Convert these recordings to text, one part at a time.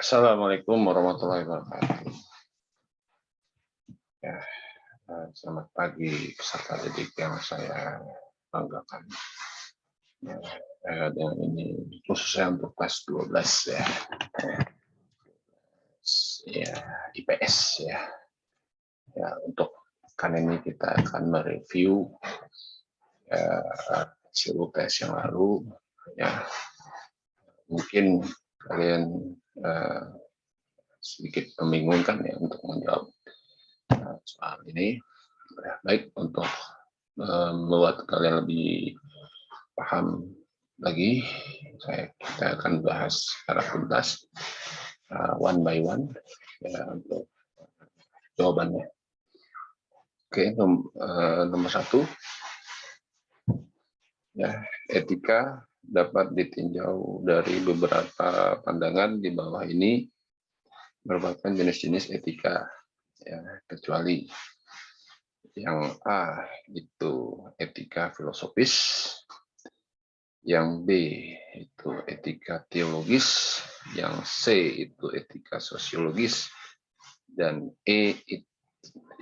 Assalamualaikum warahmatullahi wabarakatuh. Ya, selamat pagi peserta didik yang saya banggakan. Ya, dengan ini khususnya untuk kelas 12 ya. Ya, IPS ya. Ya, untuk kan ini kita akan mereview hasil UTS yang lalu ya. Mungkin kalian sedikit membingungkan ya untuk menjawab soal ini. Baik, untuk membuat kalian lebih paham lagi, kita akan bahas secara tuntas one by one ya, untuk jawabannya. Oke, nomor 1 ya, etika dapat ditinjau dari beberapa pandangan. Di bawah ini merupakan jenis-jenis etika ya, kecuali yang A itu etika filosofis, yang B itu etika teologis, yang C itu etika sosiologis, dan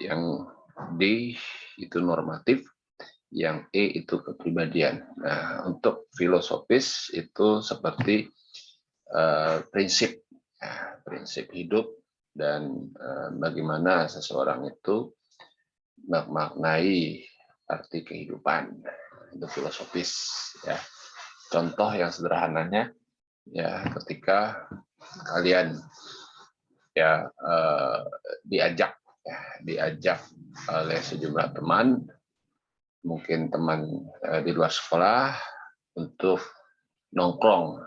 yang D itu normatif, yang E itu kepribadian. Nah, untuk filosofis itu seperti prinsip, ya, prinsip hidup dan bagaimana seseorang itu memaknai arti kehidupan. Itu filosofis ya. Contoh yang sederhananya ya, ketika kalian ya diajak oleh sejumlah teman, mungkin teman di luar sekolah, untuk nongkrong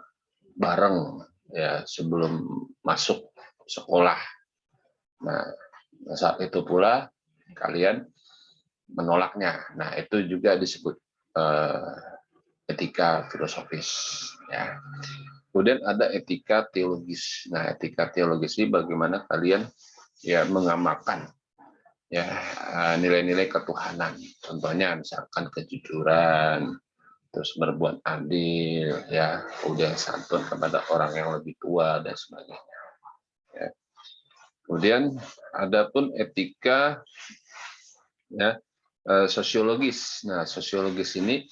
bareng ya sebelum masuk sekolah. Nah, saat itu pula kalian menolaknya. Nah, itu juga disebut etika filosofis ya. Kemudian ada etika teologis. Nah, etika teologis ini bagaimana kalian ya mengamalkan ya nilai-nilai ketuhanan. Contohnya misalkan kejujuran, terus berbuat adil ya, kemudian santun kepada orang yang lebih tua dan sebagainya. Ya. Kemudian ada pun etika ya sosiologis. Nah, sosiologis ini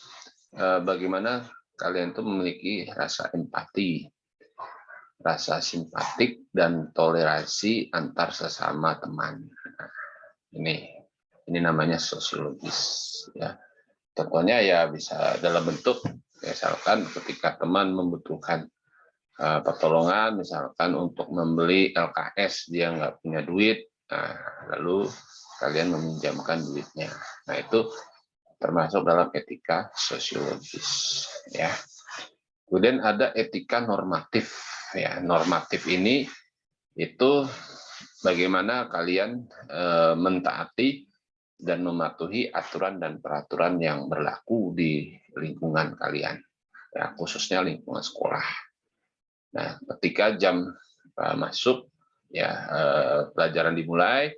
bagaimana kalian tuh memiliki rasa empati, rasa simpatik, dan toleransi antar sesama teman. Nah, ini namanya sosiologis ya. Contohnya ya bisa dalam bentuk misalkan ketika teman membutuhkan pertolongan, misalkan untuk membeli LKS, dia nggak punya duit, nah, lalu kalian meminjamkan duitnya. Nah, itu termasuk dalam etika sosiologis ya. Kemudian ada etika normatif ya. Normatif ini itu bagaimana kalian mentaati dan mematuhi aturan dan peraturan yang berlaku di lingkungan kalian ya, khususnya lingkungan sekolah. Nah, ketika jam masuk ya pelajaran dimulai,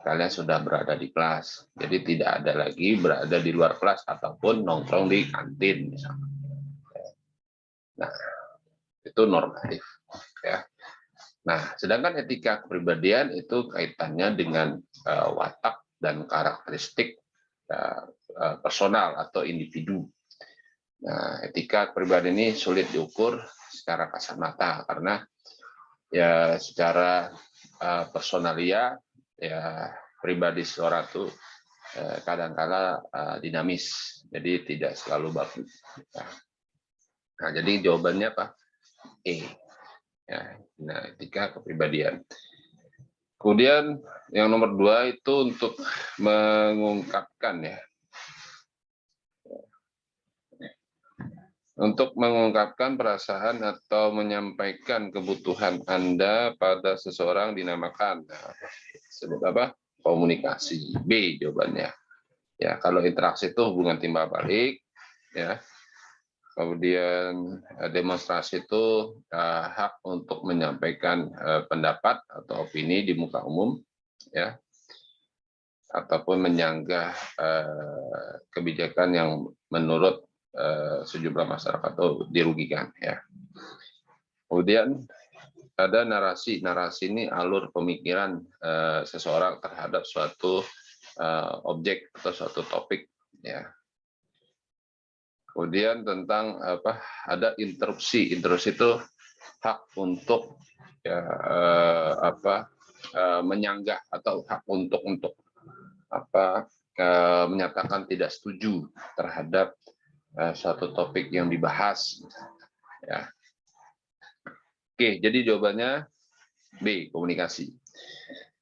kalian sudah berada di kelas. Jadi tidak ada lagi berada di luar kelas ataupun nongkrong di kantin misalnya. Nah, itu normatif ya. Nah, sedangkan etika kepribadian itu kaitannya dengan watak dan karakteristik personal atau individu. Nah, etika kepribadian ini sulit diukur secara kasat mata karena ya secara personalia ya pribadi seorang itu kadang-kala dinamis, jadi tidak selalu baku. Nah, jadi jawabannya apa? E. Ya, nah, etika kepribadian. Kemudian yang nomor 2 itu untuk mengungkapkan ya. Untuk mengungkapkan perasaan atau menyampaikan kebutuhan Anda pada seseorang dinamakan sebut apa? Komunikasi. B jawabannya. Ya, kalau interaksi itu hubungan timbal balik ya. Kemudian demonstrasi itu hak untuk menyampaikan pendapat atau opini di muka umum ya, ataupun menyanggah kebijakan yang menurut sejumlah masyarakat itu dirugikan ya. Kemudian ada narasi. Narasi ini alur pemikiran seseorang terhadap suatu objek atau suatu topik, ya. Kemudian tentang ada interupsi. Interupsi itu hak untuk ya, menyanggah atau hak untuk menyatakan tidak setuju terhadap suatu topik yang dibahas. Ya. Oke, jadi jawabannya B, komunikasi.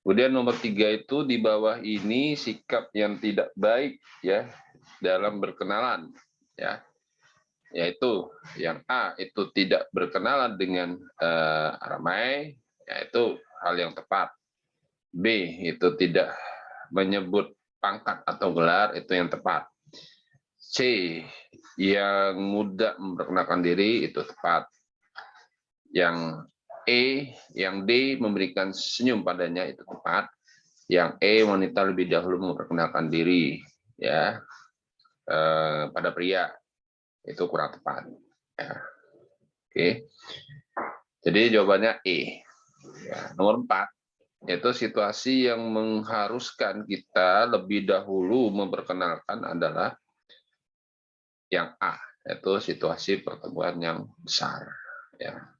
Kemudian nomor 3 itu di bawah ini sikap yang tidak baik ya dalam berkenalan, ya, yaitu yang A itu tidak berkenalan dengan ramai, yaitu hal yang tepat. B itu tidak menyebut pangkat atau gelar, itu yang tepat. C yang mudah memperkenalkan diri, itu tepat. Yang E, yang D memberikan senyum padanya, itu tepat. Yang E, wanita lebih dahulu memperkenalkan diri ya pada pria, itu kurang tepat. Ya. Oke, jadi jawabannya E. Ya. Nomor 4, yaitu situasi yang mengharuskan kita lebih dahulu memperkenalkan adalah yang A, yaitu situasi pertemuan yang besar. Ya.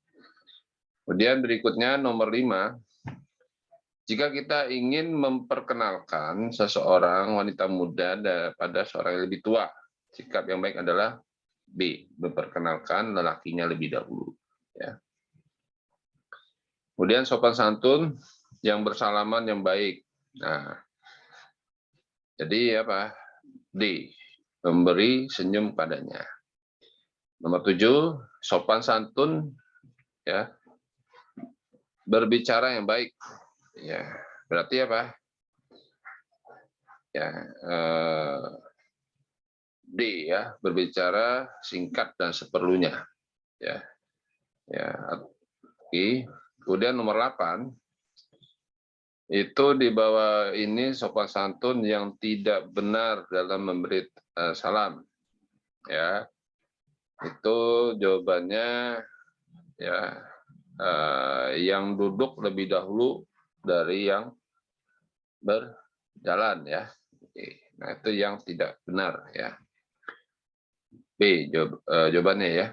Kemudian berikutnya nomor 5, jika kita ingin memperkenalkan seseorang wanita muda pada seorang yang lebih tua, sikap yang baik adalah B, memperkenalkan lelakinya lebih dahulu. Ya. Kemudian sopan santun yang bersalaman yang baik. Nah, jadi apa? D, memberi senyum padanya. Nomor 7, sopan santun ya berbicara yang baik. Ya, berarti apa? Ya, D ya, berbicara singkat dan seperlunya. Ya. Ya, oke. Kemudian nomor 8, itu di bawah ini sopan santun yang tidak benar dalam memberi salam. Ya. Itu jawabannya ya yang duduk lebih dahulu dari yang berjalan ya. Nah, itu yang tidak benar ya. B jawabannya ya.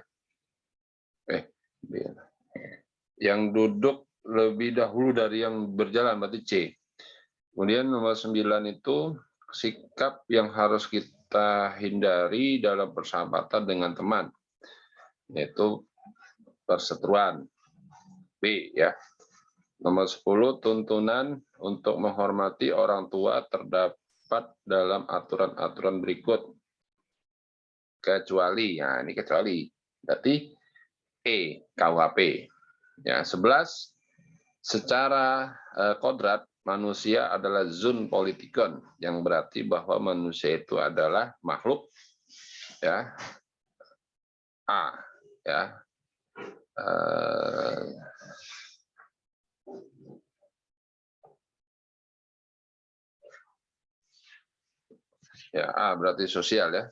B. Yang duduk lebih dahulu dari yang berjalan berarti C. Kemudian nomor 9 itu sikap yang harus kita hindari dalam persahabatan dengan teman, yaitu perseteruan. B ya. Nomor 10, tuntunan untuk menghormati orang tua terdapat dalam aturan-aturan berikut. Kecuali, ya ini kecuali. Berarti E, KUHP. Ya, 11, secara kodrat manusia adalah zon politikon, yang berarti bahwa manusia itu adalah makhluk ya A ya. Ya, A berarti sosial ya.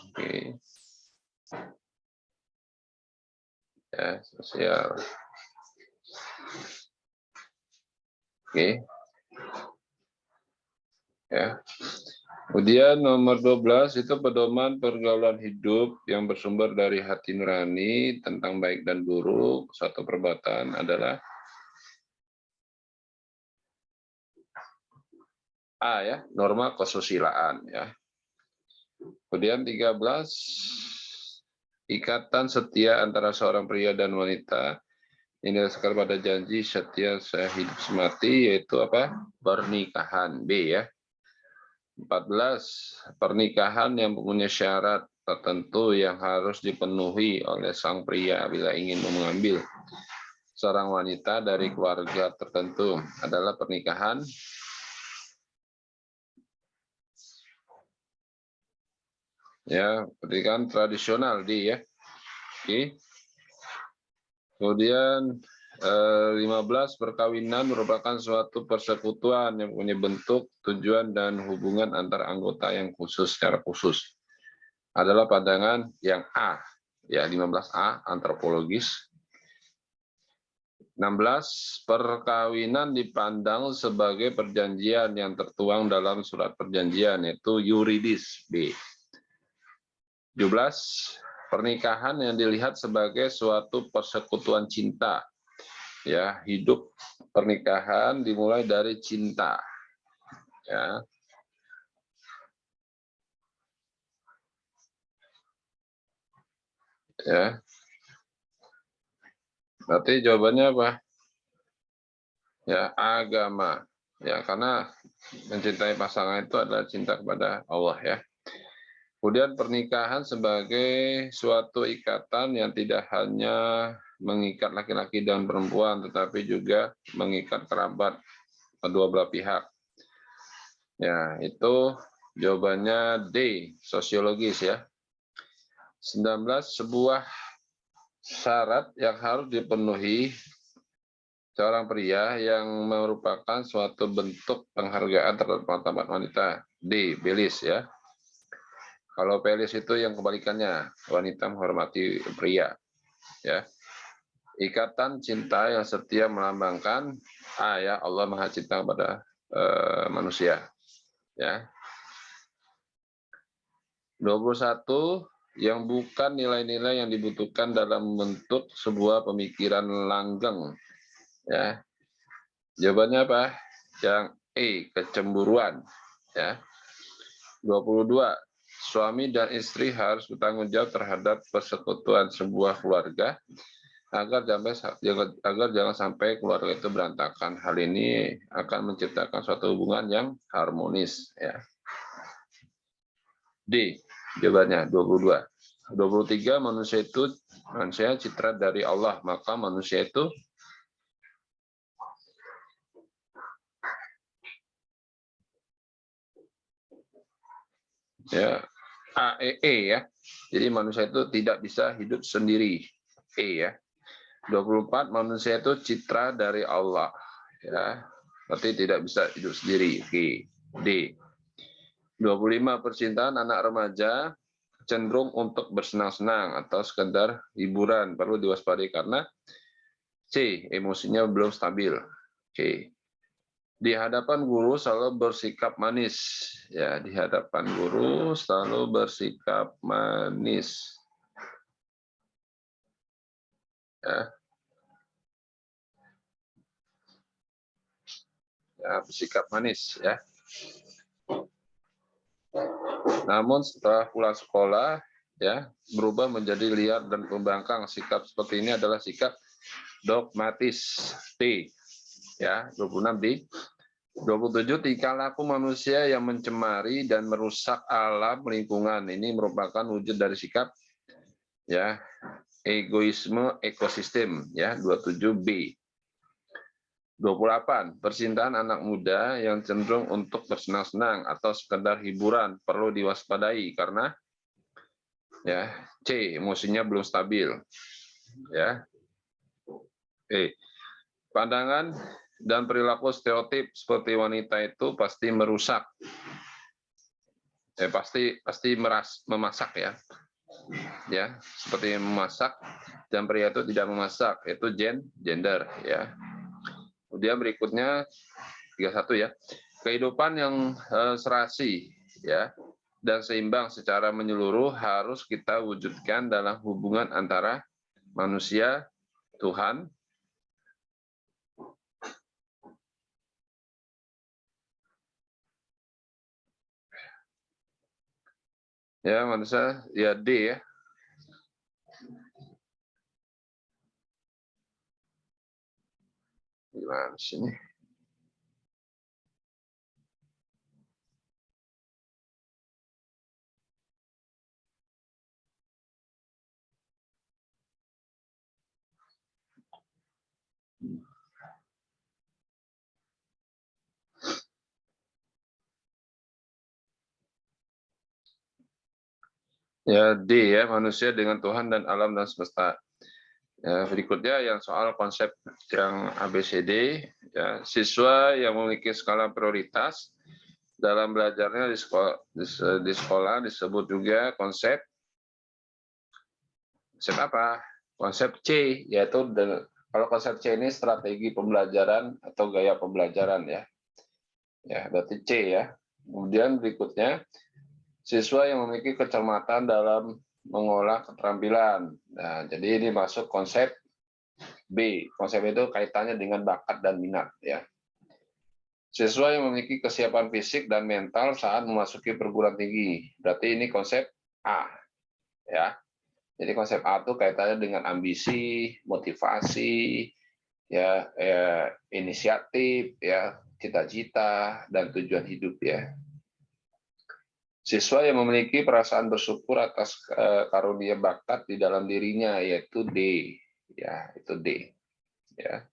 Oke. Ya, sosial. Oke. Ya. Kemudian nomor 12 itu pedoman pergaulan hidup yang bersumber dari hati nurani tentang baik dan buruk suatu perbuatan adalah A ya, norma kesusilaan ya. Kemudian 13, ikatan setia antara seorang pria dan wanita ini didasarkan pada janji setia sehidup semati, yaitu apa? Pernikahan. B ya. 14, pernikahan yang mempunyai syarat tertentu yang harus dipenuhi oleh sang pria bila ingin mengambil seorang wanita dari keluarga tertentu adalah pernikahan ya, pernikahan tradisional D ya. Oke. Kemudian 15, perkawinan merupakan suatu persekutuan yang punya bentuk, tujuan, dan hubungan antar anggota yang khusus secara khusus. Adalah pandangan yang A, ya 15A, antropologis. 16. Perkawinan dipandang sebagai perjanjian yang tertuang dalam surat perjanjian, yaitu yuridis B. 17. Pernikahan yang dilihat sebagai suatu persekutuan cinta. Ya, hidup pernikahan dimulai dari cinta. Ya. Ya. Berarti jawabannya apa? Ya, agama. Ya, karena mencintai pasangan itu adalah cinta kepada Allah ya. Kemudian pernikahan sebagai suatu ikatan yang tidak hanya mengikat laki-laki dan perempuan, tetapi juga mengikat kerabat kedua belah pihak. Ya, itu jawabannya D, sosiologis ya. 19. Sebuah syarat yang harus dipenuhi seorang pria yang merupakan suatu bentuk penghargaan terhadap martabat wanita. D, belis ya. Kalau pelis itu yang kebalikannya, wanita menghormati pria. Ya, ikatan cinta yang setia melambangkan ya Allah Maha Cinta kepada manusia. Ya. 21. Yang bukan nilai-nilai yang dibutuhkan dalam bentuk sebuah pemikiran langgeng. Ya, jawabannya apa? Yang E, kecemburuan. Ya. 22. Suami dan istri harus bertanggung jawab terhadap persekutuan sebuah keluarga agar jangan sampai keluarga itu berantakan. Hal ini akan menciptakan suatu hubungan yang harmonis. Ya. D, jawabannya 22. 23. Manusia citra dari Allah, maka manusia itu ya AEE ya. Jadi manusia itu tidak bisa hidup sendiri. E ya. 24. Manusia itu citra dari Allah ya. Berarti tidak bisa hidup sendiri. G. D. 25. Percintaan anak remaja cenderung untuk bersenang-senang atau sekedar hiburan, perlu diwaspadai karena C. Emosinya belum stabil. C. Di hadapan guru selalu bersikap manis. Ya, di hadapan guru selalu bersikap manis. Ya. Ya, bersikap manis ya. Namun setelah pulang sekolah ya, berubah menjadi liar dan pembangkang. Sikap seperti ini adalah sikap dogmatis. D. Ya, 26 D. 27. Tingkah laku manusia yang mencemari dan merusak alam lingkungan ini merupakan wujud dari sikap ya egoisme ekosistem ya. 27B. 28. Percintaan anak muda yang cenderung untuk bersenang-senang atau sekedar hiburan perlu diwaspadai karena ya C. Emosinya belum stabil ya. Pandangan dan perilaku stereotip seperti wanita itu pasti merusak, pasti memasak ya, seperti memasak dan pria itu tidak memasak, itu gender ya. Kemudian berikutnya 31 ya, kehidupan yang serasi ya dan seimbang secara menyeluruh harus kita wujudkan dalam hubungan antara manusia, Tuhan, ya manusia ya D ya. Gimana sini? Ya D ya, manusia dengan Tuhan dan alam dan semesta. Ya, berikutnya yang soal konsep yang ABCD, ya, siswa yang memiliki skala prioritas dalam belajarnya di sekolah disebut juga konsep apa? Konsep C, yaitu Kalau konsep C ini strategi pembelajaran atau gaya pembelajaran ya. Ya, berarti C ya. Kemudian berikutnya, siswa yang memiliki kecermatan dalam mengolah keterampilan. Nah, jadi ini masuk konsep B. Konsep itu kaitannya dengan bakat dan minat ya. Siswa yang memiliki kesiapan fisik dan mental saat memasuki perguruan tinggi. Berarti ini konsep A ya. Jadi konsep A itu kaitannya dengan ambisi, motivasi, ya, inisiatif, ya, cita-cita dan tujuan hidup ya. Siswa yang memiliki perasaan bersyukur atas karunia bakat di dalam dirinya yaitu D, ya itu D, ya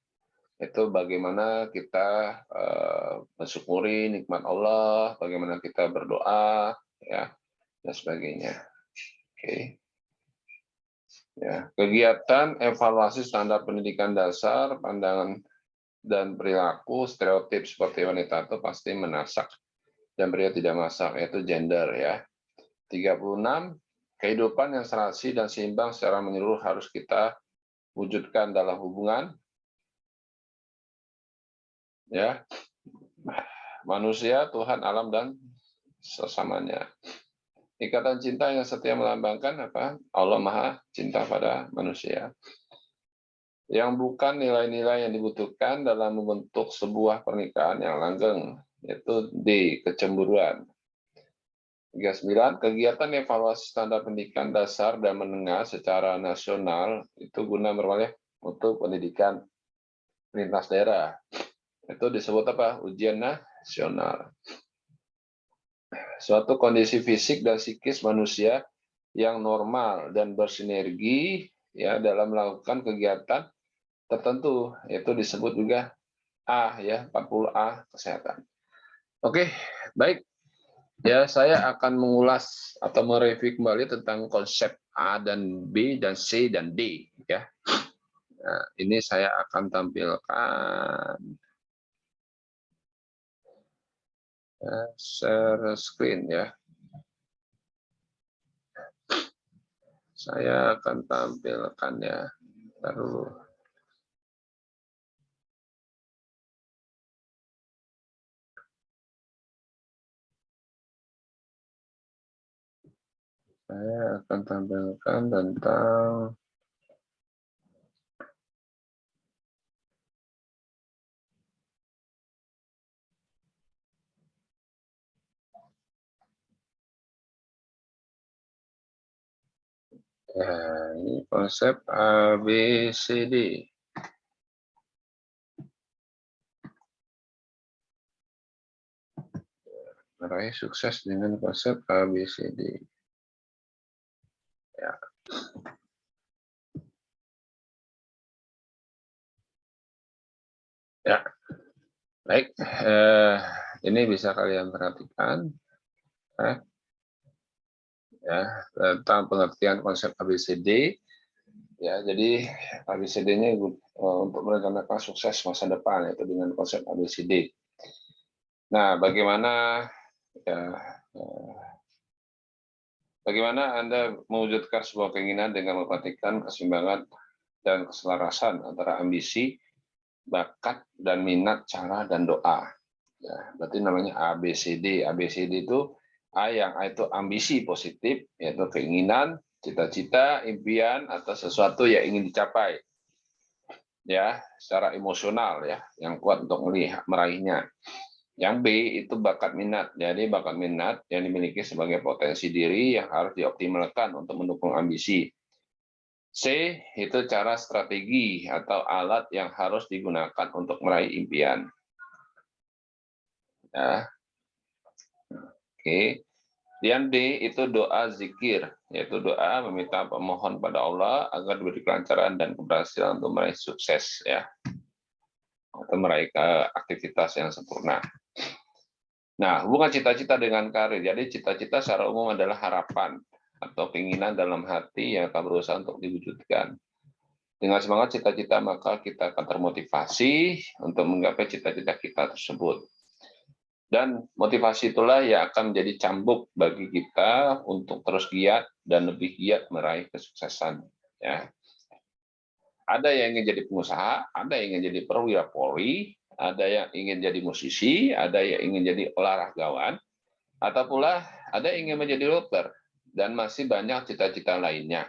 itu bagaimana kita mensyukuri nikmat Allah, bagaimana kita berdoa, ya dan sebagainya. Oke. Ya, kegiatan evaluasi standar pendidikan dasar, pandangan dan perilaku stereotip seperti wanita itu pasti menasak dan pria tidak masak, yaitu gender ya. 36, kehidupan yang serasi dan seimbang secara menyeluruh harus kita wujudkan dalam hubungan ya manusia, Tuhan, alam dan sesamanya. Ikatan cinta yang setia melambangkan apa? Allah Maha Cinta pada manusia. Yang bukan nilai-nilai yang dibutuhkan dalam membentuk sebuah pernikahan yang langgeng, yaitu D, kecemburuan. 39, kegiatan evaluasi standar pendidikan dasar dan menengah secara nasional itu guna berwajib untuk pendidikan lintas daerah. Itu disebut apa? Ujian nasional. Suatu kondisi fisik dan psikis manusia yang normal dan bersinergi ya dalam melakukan kegiatan tertentu, yaitu disebut juga A ya, 40A kesehatan. Oke, baik. Ya, saya akan mengulas atau mereview kembali tentang konsep A dan B dan C dan D ya. Nah, ini saya akan tampilkan share screen ya. Saya akan tampilkan ya. Taruh. Saya akan tampilkan tentang ya, ini konsep ABCD. Meraih sukses dengan konsep ABCD. Ya. Ya, baik. Ini bisa kalian perhatikan. Ya, tentang pengertian konsep ABCD. Ya, jadi ABCD-nya untuk merencanakan sukses masa depan itu dengan konsep ABCD. Nah, bagaimana ya, bagaimana Anda mewujudkan sebuah keinginan dengan memperhatikan keseimbangan dan keselarasan antara ambisi, bakat dan minat, cara dan doa. Ya, berarti namanya ABCD. ABCD itu A yang A itu ambisi positif, yaitu keinginan, cita-cita, impian atau sesuatu yang ingin dicapai. Ya, secara emosional ya, yang kuat untuk meraihnya. Yang B itu bakat minat. Jadi bakat minat yang dimiliki sebagai potensi diri yang harus dioptimalkan untuk mendukung ambisi. C itu cara strategi atau alat yang harus digunakan untuk meraih impian. Ya. Oke. Yang D itu doa zikir, yaitu doa meminta pemohon pada Allah agar diberi kelancaran dan keberhasilan untuk meraih sukses ya. Atau meraih aktivitas yang sempurna. Nah, hubungan cita-cita dengan karir. Jadi cita-cita secara umum adalah harapan atau keinginan dalam hati yang akan berusaha untuk diwujudkan. Dengan semangat cita-cita, maka kita akan termotivasi untuk menggapai cita-cita kita tersebut. Dan motivasi itulah yang akan menjadi cambuk bagi kita untuk terus giat dan lebih giat meraih kesuksesan. Ya. Ada yang ingin jadi pengusaha, ada yang ingin jadi perwira Polri, ada yang ingin jadi musisi, ada yang ingin jadi olahragawan, atau pula ada yang ingin menjadi dokter, dan masih banyak cita-cita lainnya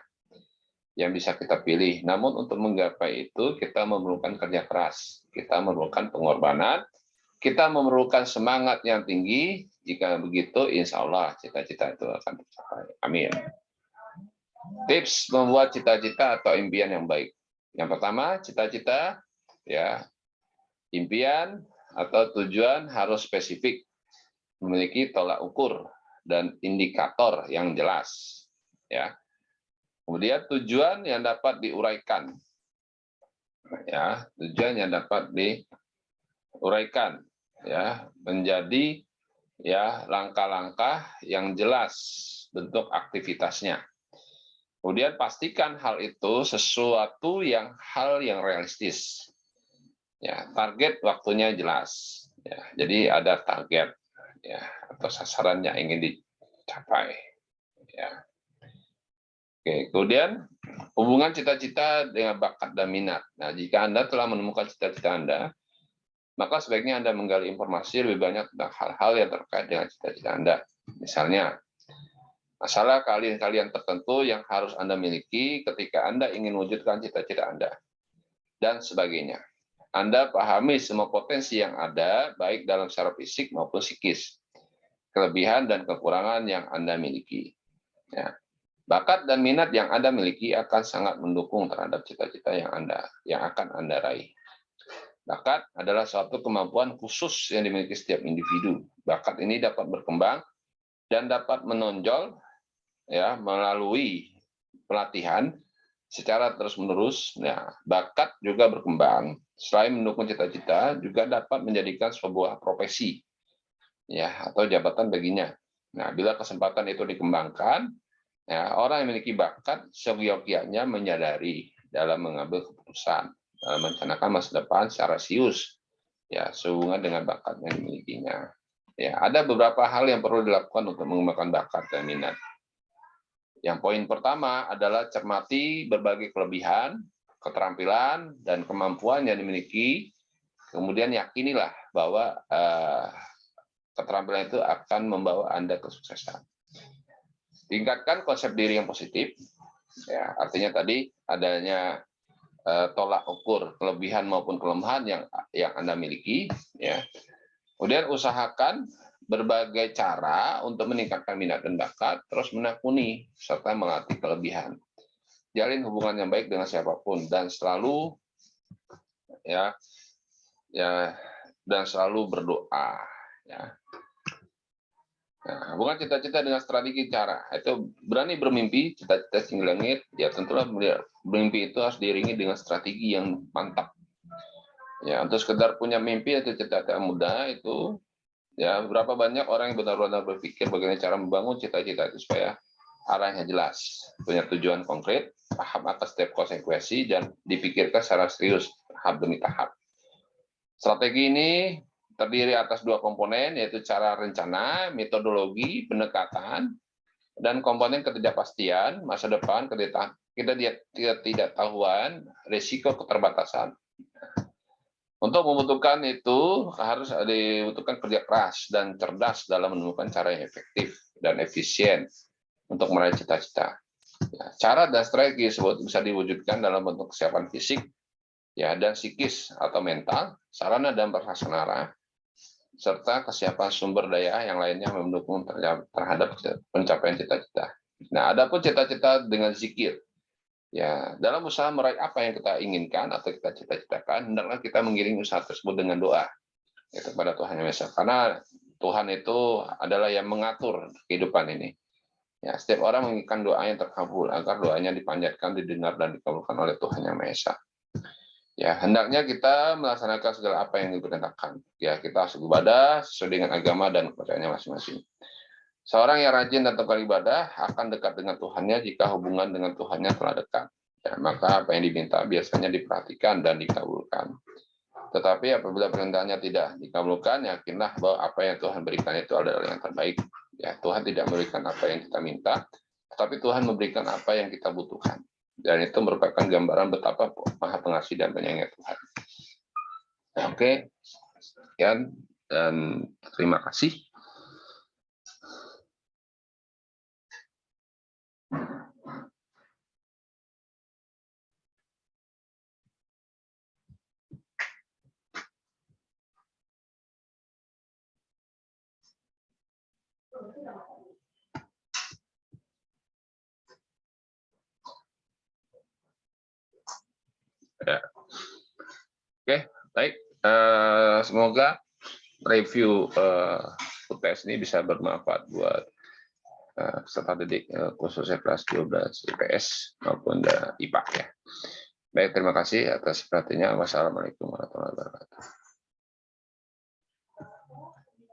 yang bisa kita pilih. Namun untuk menggapai itu kita memerlukan kerja keras, kita memerlukan pengorbanan, kita memerlukan semangat yang tinggi. Jika begitu, insya Allah cita-cita itu akan tercapai. Amin. Tips membuat cita-cita atau impian yang baik. Yang pertama, cita-cita, ya, impian atau tujuan harus spesifik, memiliki tolak ukur dan indikator yang jelas. Ya. Kemudian tujuan yang dapat diuraikan, ya, tujuan yang dapat diuraikan, ya, menjadi ya langkah-langkah yang jelas bentuk aktivitasnya. Kemudian pastikan hal itu sesuatu hal yang realistis. Ya, target waktunya jelas. Ya, jadi ada target, ya, atau sasaran yang ingin dicapai. Ya. Oke, kemudian hubungan cita-cita dengan bakat dan minat. Nah, jika Anda telah menemukan cita-cita Anda, maka sebaiknya Anda menggali informasi lebih banyak tentang hal-hal yang terkait dengan cita-cita Anda. Misalnya, masalah kalian tertentu yang harus Anda miliki ketika Anda ingin mewujudkan cita-cita Anda, dan sebagainya. Anda pahami semua potensi yang ada, baik dalam secara fisik maupun psikis, kelebihan dan kekurangan yang Anda miliki. Ya. Bakat dan minat yang Anda miliki akan sangat mendukung terhadap cita-cita yang akan Anda raih. Bakat adalah suatu kemampuan khusus yang dimiliki setiap individu. Bakat ini dapat berkembang dan dapat menonjol, ya, melalui pelatihan secara terus-menerus. Nah, bakat juga berkembang selain mendukung cita-cita, juga dapat menjadikan sebuah profesi, ya, atau jabatan baginya. Nah, bila kesempatan itu dikembangkan, ya, orang yang memiliki bakat seyogyanya menyadari dalam mengambil keputusan, dalam merencanakan masa depan secara serius, ya, sehubungan dengan bakat yang dimilikinya. Ya, ada beberapa hal yang perlu dilakukan untuk mengembangkan bakat dan minat. Yang poin pertama adalah cermati berbagai kelebihan, keterampilan, dan kemampuan yang dimiliki. Kemudian yakinilah bahwa keterampilan itu akan membawa Anda kesuksesan. Tingkatkan konsep diri yang positif. Ya, artinya tadi adanya tolak ukur kelebihan maupun kelemahan yang Anda miliki. Ya. Kemudian usahakan berbagai cara untuk meningkatkan minat dan bakat, terus menekuni serta melatih kelebihan. Jalin hubungan yang baik dengan siapapun dan selalu berdoa. Ya. Nah, hubungan cita-cita dengan strategi cara. Itu berani bermimpi, cita-cita tinggi langit. Ya, tentulah bermimpi itu harus diiringi dengan strategi yang mantap. Ya, untuk sekedar punya mimpi atau cita-cita muda itu, ya, berapa banyak orang yang benar-benar berpikir bagaimana cara membangun cita-cita itu supaya arahnya jelas, punya tujuan konkret, paham atas setiap konsekuensi, dan dipikirkan secara serius, tahap demi tahap. Strategi ini terdiri atas dua komponen, yaitu cara rencana, metodologi, pendekatan, dan komponen ketidakpastian, masa depan, ketidaktahuan, risiko keterbatasan. Untuk membutuhkan itu, harus dibutuhkan kerja keras dan cerdas dalam menemukan cara yang efektif dan efisien untuk meraih cita-cita. Cara dan strategi tersebut bisa diwujudkan dalam bentuk kesiapan fisik, ya, dan psikis atau mental, sarana dan prasarana, serta kesiapan sumber daya yang lainnya mendukung terhadap pencapaian cita-cita. Nah, adapun cita-cita dengan zikir, ya, dalam usaha meraih apa yang kita inginkan atau kita cita-citakan, hendaklah kita mengiringi usaha tersebut dengan doa kepada Tuhan Yang Maha Esa, karena Tuhan itu adalah yang mengatur kehidupan ini. Ya, setiap orang menginginkan doa yang terkabul agar doanya dipanjatkan, didengar, dan dikabulkan oleh Tuhan Yang Maha Esa. Ya, hendaknya kita melaksanakan segala apa yang diperintahkan. Ya, kita harus beribadah sesuai dengan agama dan kepercayaannya masing-masing. Seorang yang rajin dan tekun ibadah akan dekat dengan Tuhannya jika hubungan dengan Tuhannya telah dekat. Ya, maka apa yang diminta biasanya diperhatikan dan dikabulkan. Tetapi apabila perintahnya tidak dikabulkan, yakinlah bahwa apa yang Tuhan berikan itu adalah yang terbaik. Ya, Tuhan tidak memberikan apa yang kita minta, tetapi Tuhan memberikan apa yang kita butuhkan. Dan itu merupakan gambaran betapa Maha Pengasih dan Penyayang Tuhan. Oke, sekian dan terima kasih. Ya. Oke, baik. Semoga review UTS ini bisa bermanfaat buat peserta didik khususnya kelas 12 IPS maupun IPA ya. Baik, terima kasih atas perhatiannya. Wassalamualaikum warahmatullahi wabarakatuh.